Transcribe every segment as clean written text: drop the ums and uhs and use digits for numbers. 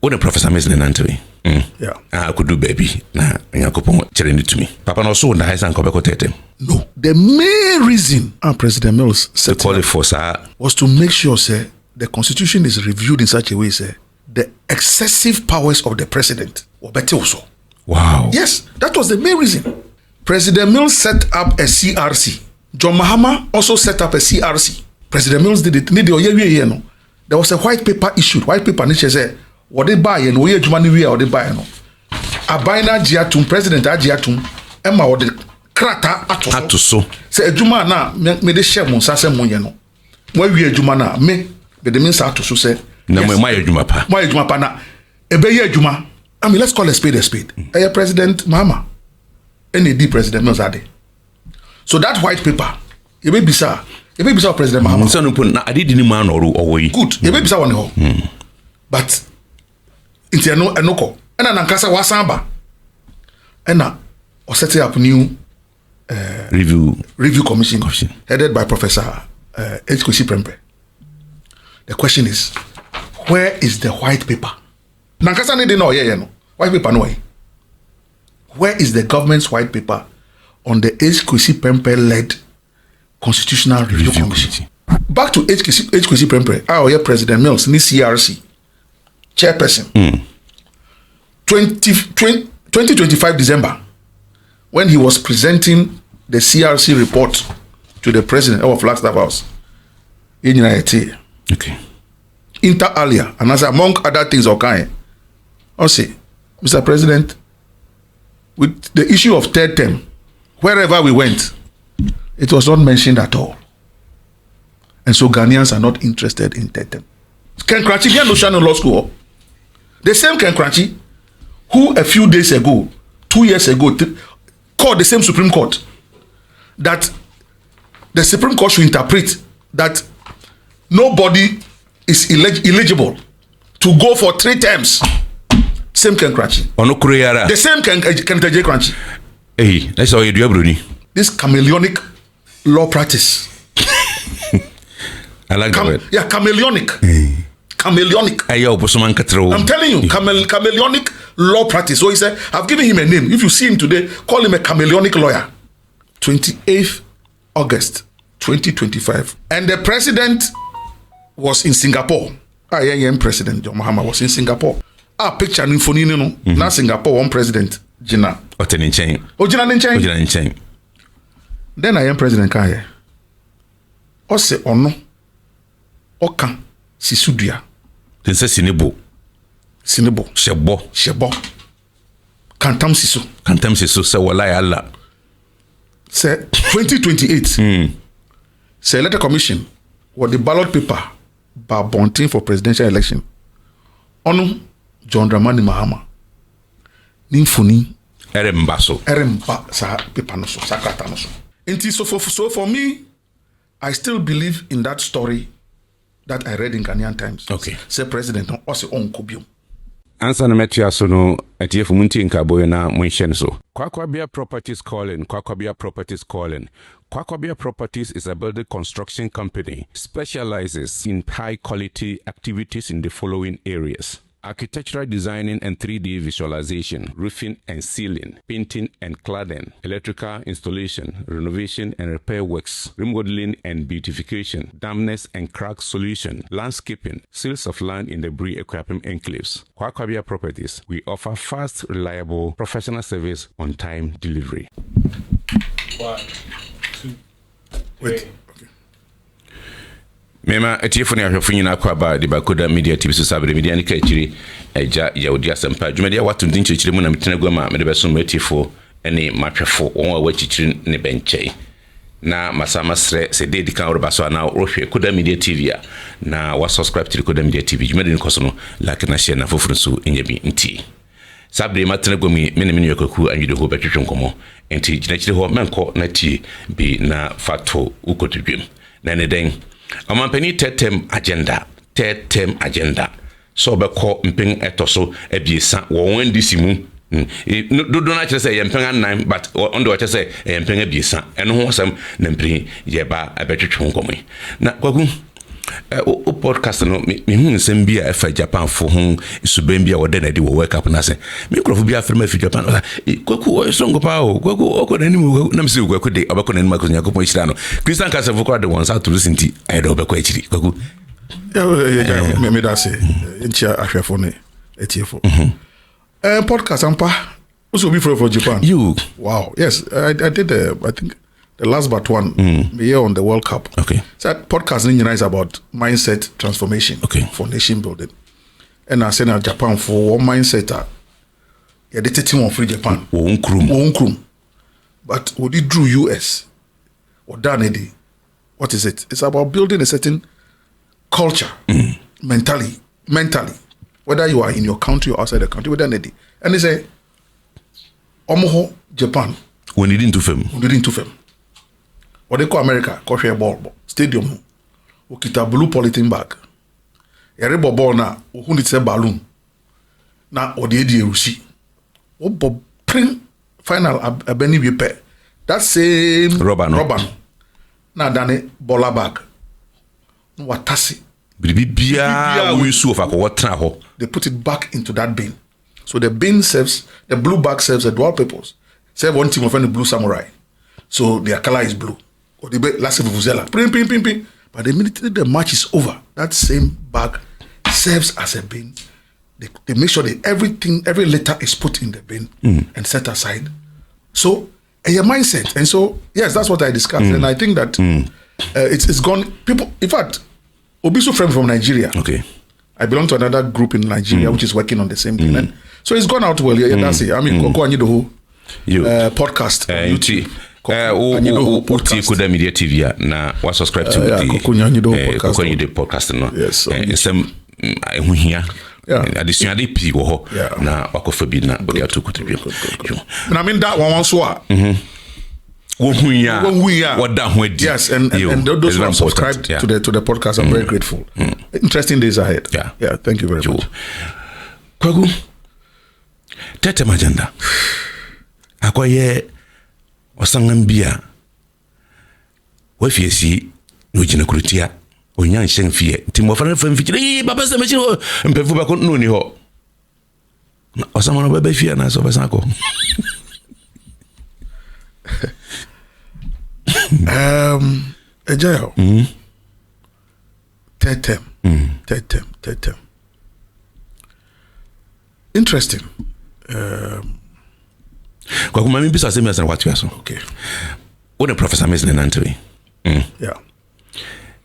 When Professor Mesne Nantwi. Yeah. I could do baby. Nah, Yakupon telling it to me. Papa no so on the high and Kobeko Tete. No. The main reason President Mills said to call it for sir was to make sure, say, the constitution is reviewed in such a way, say, the excessive powers of the president were better also. Wow. Yes, that was the main reason. President Mills set up a CRC. John Mahama also set up a CRC. President Mills did it. There was a white paper issued. White paper niche said, what they buy and where money we are they buy no. Abina Giatum, President Agiatum, Emma or the Krata Atoso. Say Juma na me de share mon sase mon yeno. Where we Juma na me the means Atoso say. Na my Juma pa. My Juma pa na. Ebe Juma. I mean, let's call a spade a spade. President Mahama. NAD President Mills ade. So that white paper, ebe bisa President Mahama. So no put na ade dini man or way. Good. Ebe bisa one ho. But inti enoko. Ena nankasa wasamba. Ena o set up new review commission headed by Professor HKC Prempe. The question is, where is the white paper? Nankasa ne de no ye no. White paper no way. Where is the government's white paper on the HKC Prempe-led Constitutional Review Commission? Back to HKC Prempe, our President Mills, ni CRC, chairperson. 2025 December, when he was presenting the CRC report to the president of Flagstaff House in United. Okay. Inter alia, and as among other things, okay, I'll say, Mr. President, with the issue of third term, wherever we went, it was not mentioned at all. And so Ghanaians are not interested in third term. Ken Kranchi, here no Shannon Law School. The same Ken Kranchi, who a few days ago, 2 years ago, called the same Supreme Court, that the Supreme Court should interpret that nobody is eligible to go for 3 terms. Same Ken Kranchi. The same Ken Kranchi. Hey, that's how you do it. This chameleonic law practice. I like that. Yeah, chameleonic. Chameleonic. I'm telling you, chameleonic law practice. So he said, I've given him a name. If you see him today, call him a chameleonic lawyer. 28th August 2025. And the president was in Singapore. President John Mahama was in Singapore. Picture in phone, no. Now Singapore, one president, Gina. Gina. Then I am President Kaya. Ose ono. Oka. Sisudia. Then say Sinebo. Shebo. Kantam Sisu. Say walai Allah. Say 2028. Say letter commission. What the ballot paper by Bontin for presidential election. Ono John Dramani Mahama. Nimfuni. Eremba sa paper no so sakrata no so. So for me, I still believe in that story that I read in Ghanaian Times. Okay. Say president no ose on kobio. Answer na metia so no etie fumunti nkaboyo na mwenhye so. Kwakwabia Properties calling. Kwakwabia Properties is a building construction company, specializes in high quality activities in the following areas: architectural designing and 3D visualization, roofing and ceiling, painting and cladding, electrical installation, renovation and repair works, remodeling and beautification, dampness and crack solution, landscaping, sales of land in the Bree Equipping enclaves. Kwakwabia Properties, we offer fast, reliable, professional service on time delivery. 1, 2, 3. Wait. Mema etiefo ne ahwefo nyina kwa ba de Koda Media TV so sabre media ne ka chiri eja yaudi asempa dwumedia watu ndin chiri mu na metena gwa me de beso etiefo ene mahwefo won wa wachichiri ne benchei na masama sre se de kan roba so na rohwe Koda Media TV a na wa subscribe to Koda Media TV dwumedia ne koso no like na share na foforo so enyabi nti sabre matena gwa me ne KOKU ANYIDOHO betwetwe nkomo enti gina chiri ho menko na ti bi na fato ukotudwem na ne den Amampeni third-term agenda. So beko mpeng etoso ebiesa wo NDC mu. Do na say yempeng anan but on do say yempeng ebiesa. Eno ho asem na mpeni yeba abetwetwe nkomo. Na kwaku O podcast no me hu nsem bia e fa Japan fo hu suben bia wode na de wo wake up na se me krofo bia afrema fi Japan kwaku o songo pa o kwaku o ko nanim na me se kwaku de obako nanim akonya ko pon hira no Christian Kasa fo kwa de won sa to sinti I do obako achiri kwaku me da se enchia ahwefo ne etiefo podcast ampa also be for Japan. You wow, yes, I did I think the last but one year on the World Cup. Okay. So that podcast is about mindset transformation for nation building. And I said in Japan for one mindset yeah, the team of free Japan. One krum. But what it drew US or Danedy, what is it? It's about building a certain culture mentally. Whether you are in your country or outside the country, with Danedy. And they say Omoho Japan. We need into film. What they call America, coffee ball stadium. We kita blue polythene bag. Every ball na who needs a balloon. Na odi rusi. O bob print final a benny wipe. That same rubber. Na dane bola bag. No watasi. Bibia we su of akwa ho. They put it back into that bin. So the bin serves, the blue bag serves a dual purpose. Serve one team of any blue samurai. So their color is blue. Or the last vuvuzela. Ping. But the minute the match is over, that same bag serves as a bin. They make sure that every letter is put in the bin and set aside. So a mindset. And so, yes, that's what I discussed. And I think that it's gone. People, in fact, Obisu friend from Nigeria. Okay. I belong to another group in Nigeria which is working on the same thing. And so it's gone out well. Yeah, that's it. I mean, KOKU ANYIDOHO podcast. YouTube. Podcast. Koda Media TV na wa subscribe to the KOKU ANYIDOHO podcast no. Yes. Some hu hia. Additional pi wo ho na wakofa bi na odi atokutu bi. I mean that one so yes, and those who have subscribed to the podcast, I'm very grateful. Interesting days ahead. Yeah. Thank you very much. Kwagu, tete majanda. Akoye osangambia. Wafiesi no jina krutia. Onyan shen fie. Timofana fam fikire. Baba se mechi ho. Mpefu ba ko no ni ho. Osamana baba fie na so basako. Ejayo. Third term. Interesting. Kwa kuma mimi bisa sema sana watu yaso. Okay. One professor Miss Nanantwe. Yeah.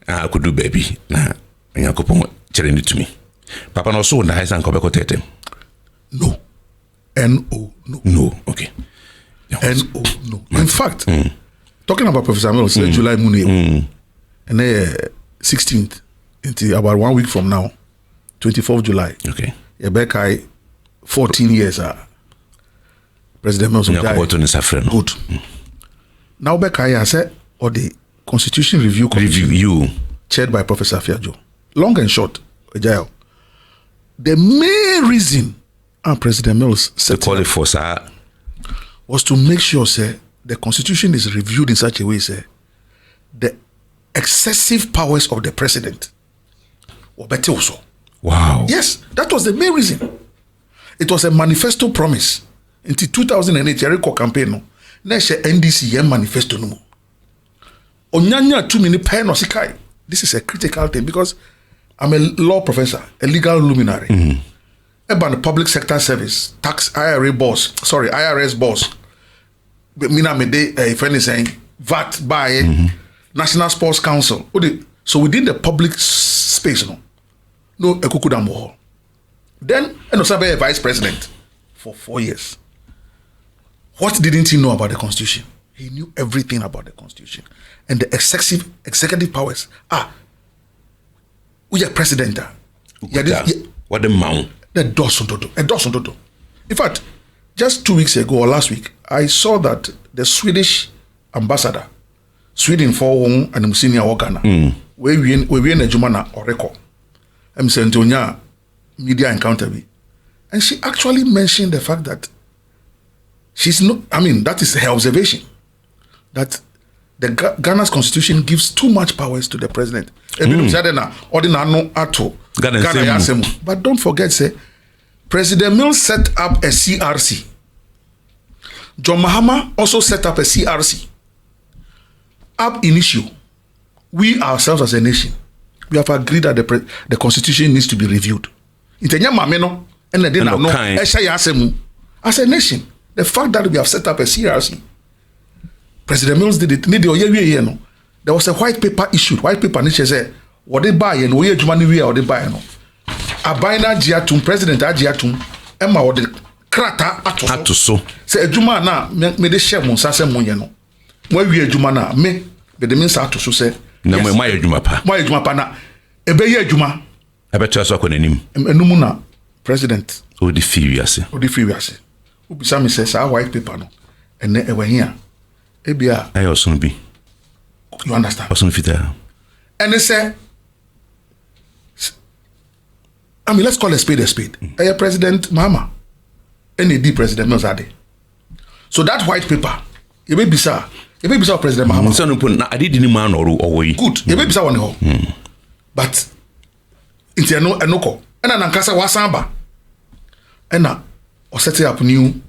I could do baby na nyakopon chere to me. Papa no so na haisa nko beko tetem. No. No. Okay. No. In fact, talking about Professor Mills, July Muni, and 16th, until about 1 week from now, 24th July. Okay. Rebecca, 14 years, President Mills died. Good. Now Becca, I said, or the Constitution Review Commission, chaired by Professor Fiajo. Long and short, the main reason President Mills said was to make sure, the Constitution is reviewed in such a way, the excessive powers of the president were better also. Wow. Yes, that was the main reason. It was a manifesto promise. Until 2008, Jericho campaign, no, NDC manifesto no. Onyanya 2 minute pen or sikai. This is a critical thing because I'm a law professor, a legal luminary. About the public sector service, tax IRS boss. Mina mede if anything, VAT by National Sports Council. So within the public space, no ekukudamo. Then Enosabe vice president for 4 years. What didn't he know about the Constitution? He knew everything about the Constitution and the excessive executive powers. We are president. What the mount? A dozen. In fact, just 2 weeks ago or last week, I saw that the Swedish ambassador, Sweden for one and senior Ghana, we in a Jumana or record. I'm saying to media encounter me. And she actually mentioned the fact that she's not, that is her observation, that Ghana's constitution gives too much powers to the president. But don't forget, say, President Mills set up a CRC. John Mahama also set up a CRC. Ab initio, we ourselves as a nation, we have agreed that the constitution needs to be reviewed. As a nation, the fact that we have set up a CRC, President Mills did it. There was a white paper issued. White paper niche say what they buy and we money or they buy no. Abina Jiatum, President Ajiatum, Emma or the krata ato so. Say Juma na me de share mon sase mon yeno. Mwa wie Juma na me be de min sa ato so say. Na mo ma Juma pa. Mo Juma pa na ebe ye Juma. Abeto aso akonanim. Enum na President. O di furious. Ubisa me say sa white paper no. Ene ewe hia. Ebia. I also be. You understand? Also fita. And they say, I mean, let's call a spade a spade. President Mahama, NDC President Mills. So that white paper, you may be sir. You may be sir, President Mahama. I didn't man or good. You may be sir one ho. But into no enoko. And an ankasa wasamba. And now, or setting up new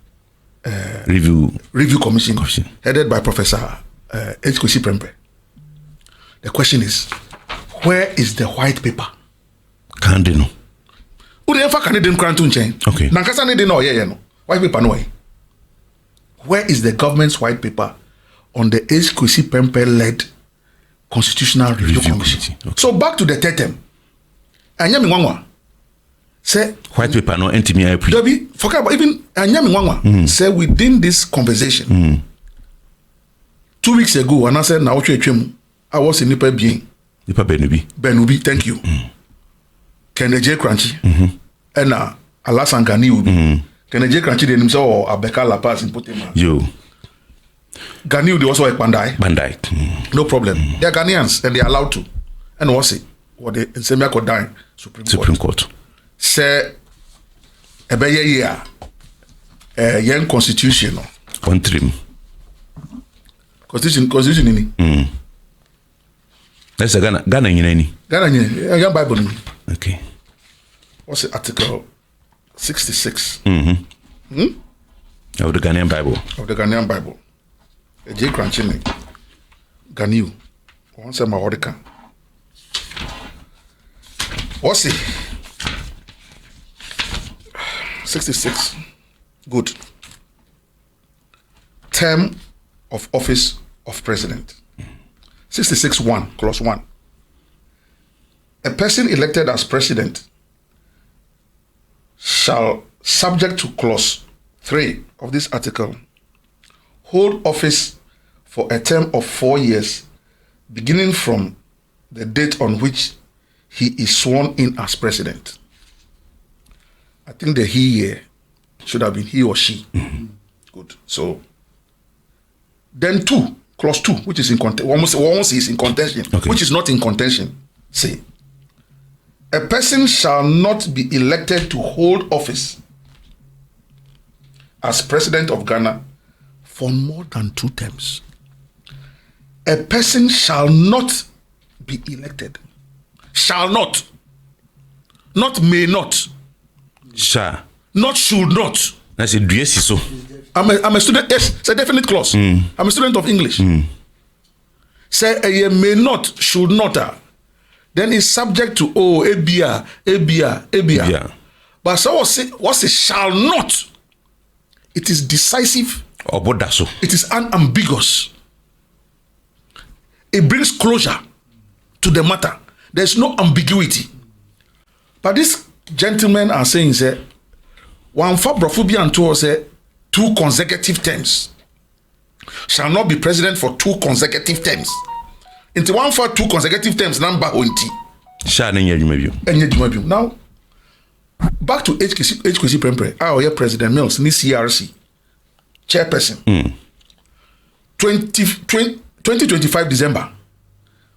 review commission headed by Professor HKC Prempe. The question is, where is the white paper? Candino. Who the ever Canadian Cranton chain? Okay. Nankasa ne no yeah no. White paper no way. Where is the government's white paper on the HKC Prempe led constitutional review commission? Okay. So back to the term. Anyami Wangwa. Say white paper no entimi I pre. Debbie, forget about even Anyami Wangwa. Say within this conversation 2 weeks ago, and I said now I was in Nipa Bien. Nipa Benubi, thank you. Kennedy J. Crunchy. And Alasan Gani Ubi. Kennedy J. Crunchy didn't say or Abeka La Paz in Potema. Yo. Gani Ubi also like Bandai. No problem. They are Ghanaians and they are allowed to. And what's it? What they in Semia dying Supreme Court. Say Ebeye year young constitution. One trim. Constitution ini. That's a Ghana in any. Ghana Bible. Okay. What's the article 66? Of the Ghanaian Bible. Of the Ghanaian Bible. J. Crunchy Ganiu. Once a Mahorika. What's it? 66. Good. Term of office of president. 66(1), clause 1. A person elected as president shall, subject to clause 3 of this article, hold office for a term of 4 years, beginning from the date on which he is sworn in as president. I think the he here should have been he or she. Good. So then 2, clause 2, which is in contention, almost is in contention, okay, which is not in contention. Say, a person shall not be elected to hold office as president of Ghana for more than 2 terms. A person shall not be elected. Shall not. Not may not. Shall. Not should not. That's a dress so. I'm a student. Yes, it's a definite clause. I'm a student of English. Say a may not, should not. Then it's subject to abia. Yeah. But so what's it shall not? It is decisive. It is unambiguous. It brings closure to the matter. There's no ambiguity. But these gentlemen are saying that one for Brofubia and 2 say 2 consecutive terms. Shall not be president for 2 consecutive terms. Into one for 2 consecutive terms, number 20. Now, back to HKC Prempre. Our President Mills, ni CRC, chairperson. 2025 December,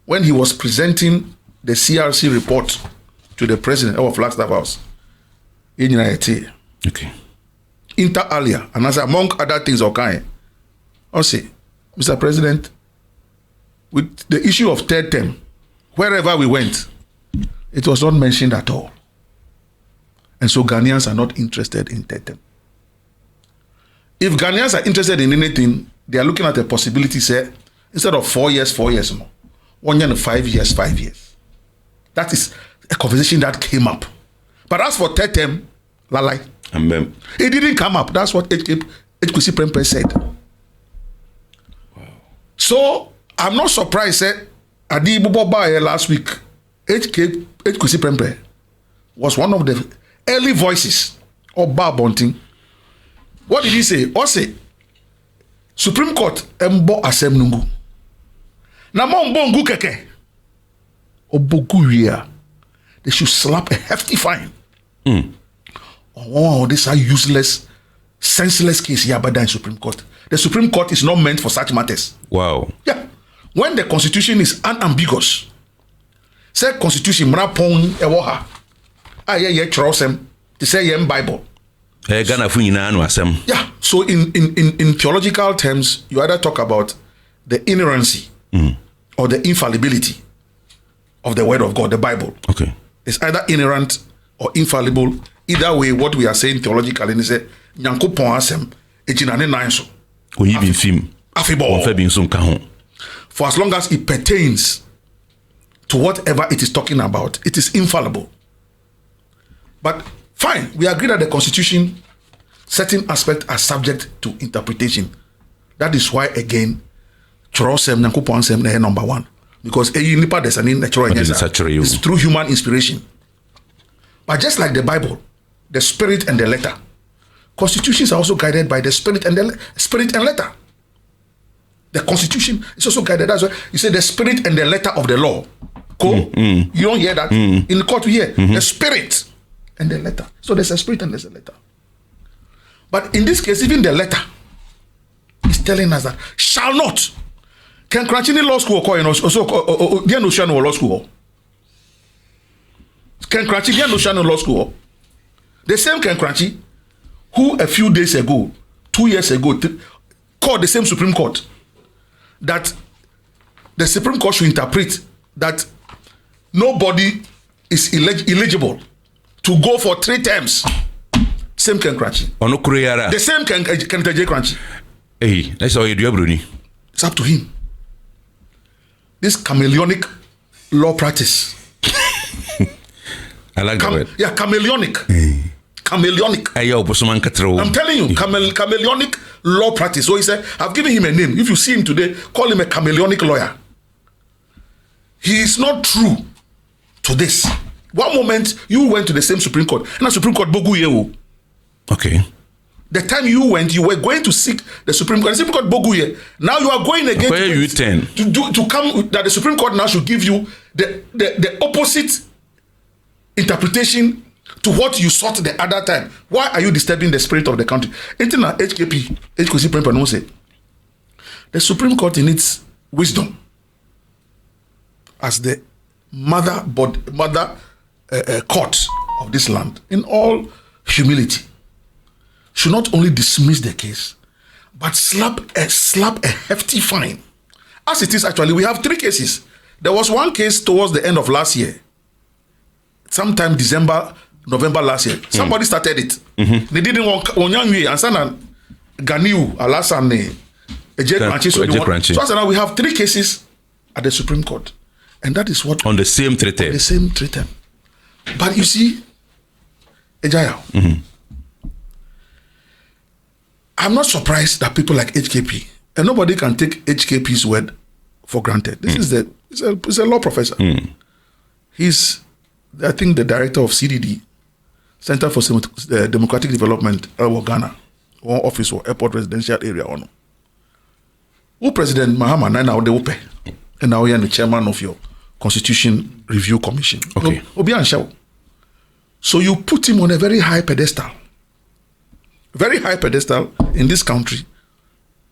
when he was presenting the CRC report to the president of Flagstaff House in United. Okay. Inter alia, and as among other things, okay. I say, Mr. President, with the issue of third term, wherever we went, it was not mentioned at all. And so Ghanaians are not interested in third term. If Ghanaians are interested in anything, they are looking at a possibility, say, instead of 4 years, 4 years more. 1 year and 5 years, 5 years. That is a conversation that came up. But as for third term, lalai. It didn't come up. That's what HKC Prempeh said. Wow. So I'm not surprised that Adi Buboba last week, HKC Prempeh was one of the early voices of Bar Bunting. What did he say? Ose, Supreme Court embo asem nungu. Na mo ngu keke. Oboguria. They should slap a hefty fine. Oh, this are useless, senseless case here in Supreme Court. The Supreme Court is not meant for such matters. Wow. Yeah. When the Constitution is unambiguous, say Constitution mrapon ewoha. Ye trosem to say yem Bible. Yeah. So in theological terms, you either talk about the inerrancy or the infallibility of the word of God, the Bible. Okay. It's either inerrant or infallible. Either way, what we are saying theologically is that Nyankopon asem ejinane nanso. For as long as it pertains to whatever it is talking about, it is infallible. But fine, we agree that the Constitution, certain aspects are subject to interpretation. That is why, again, Chorosem Nyankopon asem na number one. Because it's through human inspiration. But just like the Bible, the spirit and the letter, constitutions are also guided by the spirit and letter. The Constitution is also guided. That's why you say the spirit and the letter of the law. Cool? You don't hear that in the court. We hear the spirit and the letter. So there's a spirit and there's a letter. But in this case, even the letter is telling us that shall not. Ken Kranchi law school or also the notion law school. Ken Kranchi the notion law school. The same Ken Kranchi who a few days ago, 2 years ago, called the same Supreme Court that the Supreme Court should interpret that nobody is eligible to go for 3 terms. Same Ken Kranchi. The same Ken Kranchi. Hey, that's all you do, Bruni. It's up to him. This chameleonic law practice. I like that word. Yeah, chameleonic. Chameleonic. I'm telling you, chameleonic law practice. So he said, I've given him a name. If you see him today, call him a chameleonic lawyer. He is not true to this. One moment, you went to the same Supreme Court. And the Supreme Court, Bogu Yewo. Okay. The time you went, you were going to seek the Supreme Court. The Supreme Court Boguye. Now you are going again to come that the Supreme Court now should give you the opposite interpretation to what you sought the other time. Why are you disturbing the spirit of the country? HKC Prempeh no say the Supreme Court in its wisdom as the mother court of this land, in all humility, should not only dismiss the case, but slap a hefty fine. As it is actually, we have 3 cases. There was one case towards the end of last year, sometime December, November last year. Somebody started it. They didn't want Onyangwe and Sana Ganiu, Alassane, Ejek. So now we have 3 cases at the Supreme Court, and that is what on the same treaty. The same treaty. But you see, Ejaya. I'm not surprised that people like HKP, and nobody can take HKP's word for granted. This is he's a law professor. He's, I think, the director of CDD, Center for Democratic Development, Ghana, one office or airport residential area. Who President Mahama now they will pay, and now you're the chairman of your Constitution Review Commission. Okay. So you put him on a very high pedestal. Very high pedestal in this country.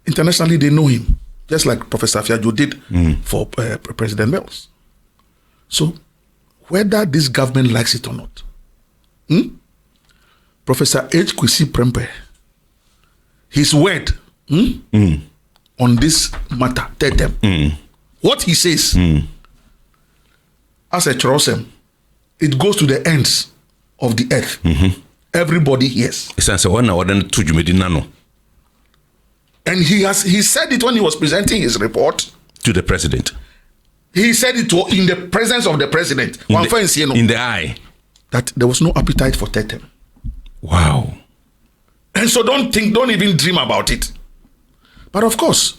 Internationally, they know him, just like Professor Fiajo did for President Wells. So, whether this government likes it or not, Professor HKC Prempeh, his word on this matter, what he says, as a Chorosem, it goes to the ends of the earth. Everybody hears. And he said it when he was presenting his report to the president. He said it in the presence of the president. In the eye. That there was no appetite for Tetem. Wow. And so don't even dream about it. But of course,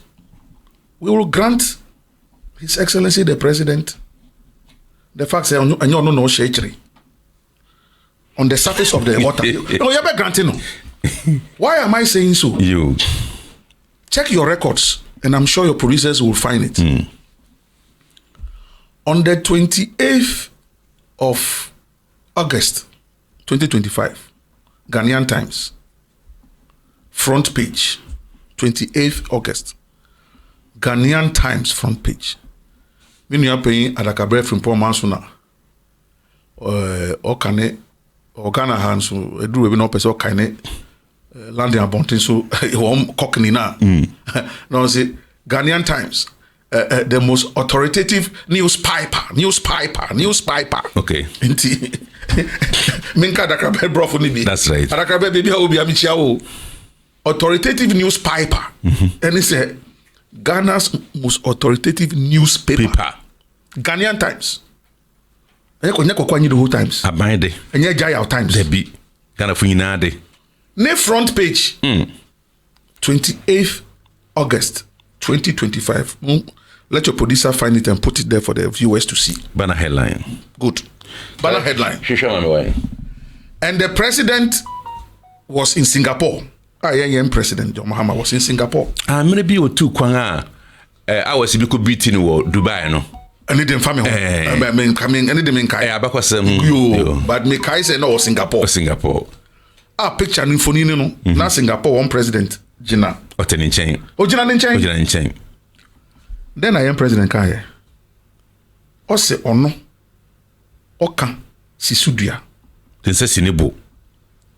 we will grant His Excellency the President the fact that no shade on the surface of the water. No, you're granting no. Why am I saying so? You check your records, and I'm sure your producers will find it. On the 28th of August 2025, Ghanaian Times, front page, 28th August, Ghanaian Times front page. When you are paying Adakabre from Paul Mansuna, or Ghana hands, do we not person kind landing about so cockney now. No, say Ghanaian Times, the most authoritative newspaper. Okay. Minka Adakabre brought for me. That's right. Adakabre baby will be amichao. Authoritative newspaper, and it's Ghana's most authoritative newspaper. Ghanaian Times. ANYIDOHO Times. Abide. Jaya Times. Debi. Ghana Fuinade. Ne front page. 28th August 2025. Let your producer find it and put it there for the viewers to see. Banner headline. Good. Banner headline. And the president was in Singapore. President John Mahama was in Singapore. Maybe or two kwanga. I was in beating or Dubai, no. I need them family. I mean, coming, I need them in Kai. But me Kai say no Singapore. Singapore. Picture in Fonino, no. Now Singapore, one president, Gina. Otenin chain. Gina in chain. Then I am President Kai. Ose ono. Oka. Sisudia. Then say Sinebo.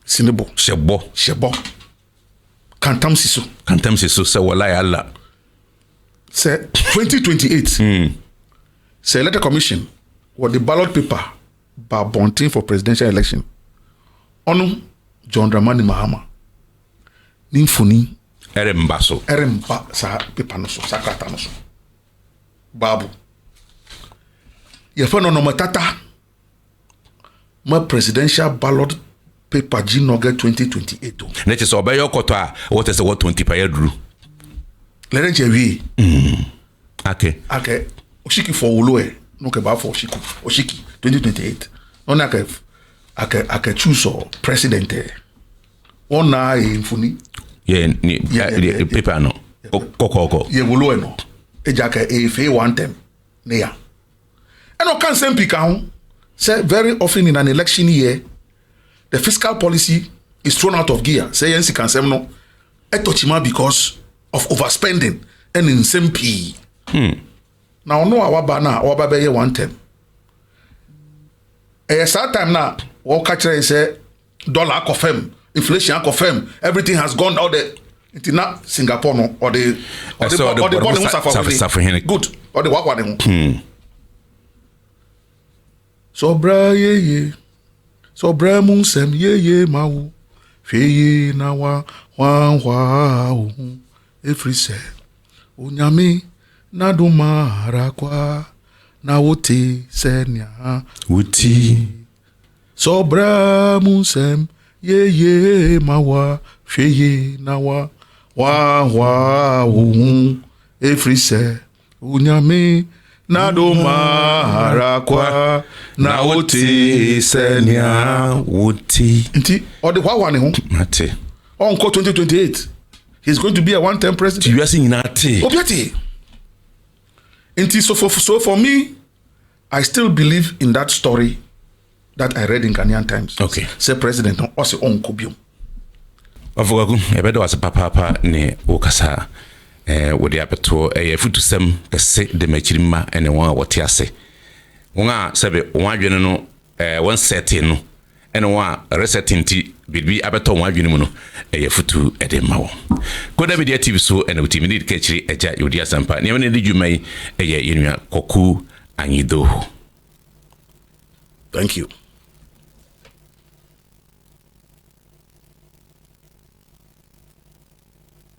Shebo. Kantam Sisu. Say walai Allah. Say 2028. Say letter commission what the ballot paper by Bontin for presidential election. Ono John Dramani Mahama. Nimfuni. Eremba sa paper no so sakrata no so. Babu. Yefa no matata. My presidential ballot paper G-Noga 2028. Let us obey your quota. What is the 20 per year drew? Let it be. Okay. Oshiki for Uloe. No keba for Oshiki 2028. No ake choose or president. One na infuni. Yeah, paper no. Koko. Ye Uloe no. Ejake efe one time. Neya. And no can same pika. Say very often in an election year. The fiscal policy is thrown out of gear. Say NC can say no. Etochima because of overspending and in SMP. Now no our bana one time. Sad time now. What catcher say dollar confirm, inflation confirm, everything has gone out there. It's not Singapore no or the good or the one. So bra ye. So bramun sem ye mau feye na wa every se unyami na dumara kwa na wote senya wuti. So bramun sem ye mawa feye na wa every se unyami na dumara kwa na wote senya wuti. Inti or the one home. Mate. On 2028. He's going to be a one-term president. You are saying nati. Obiati. Inti so for me, I still believe in that story that I read in Ghanaian Times. Okay. Say president on se on kobium. Ofogagu ebedo was papa ne okasa wodi apeto futusem kese de machirima ene won wote ase. Wonga sebe won adwene no won setting no ɛne wɔn a resetting ti biribi abɛtɔ wɔn adwene mu no ɛyɛ futu ɛde ma wɔn. Koda Media TV so ɛna wotimi ne ka kyiri agya yɛwodi asɛmpa nneɛma ne de dwuma yi ɛyɛ yɛnua KOKU ANYIDOHO. Thank you.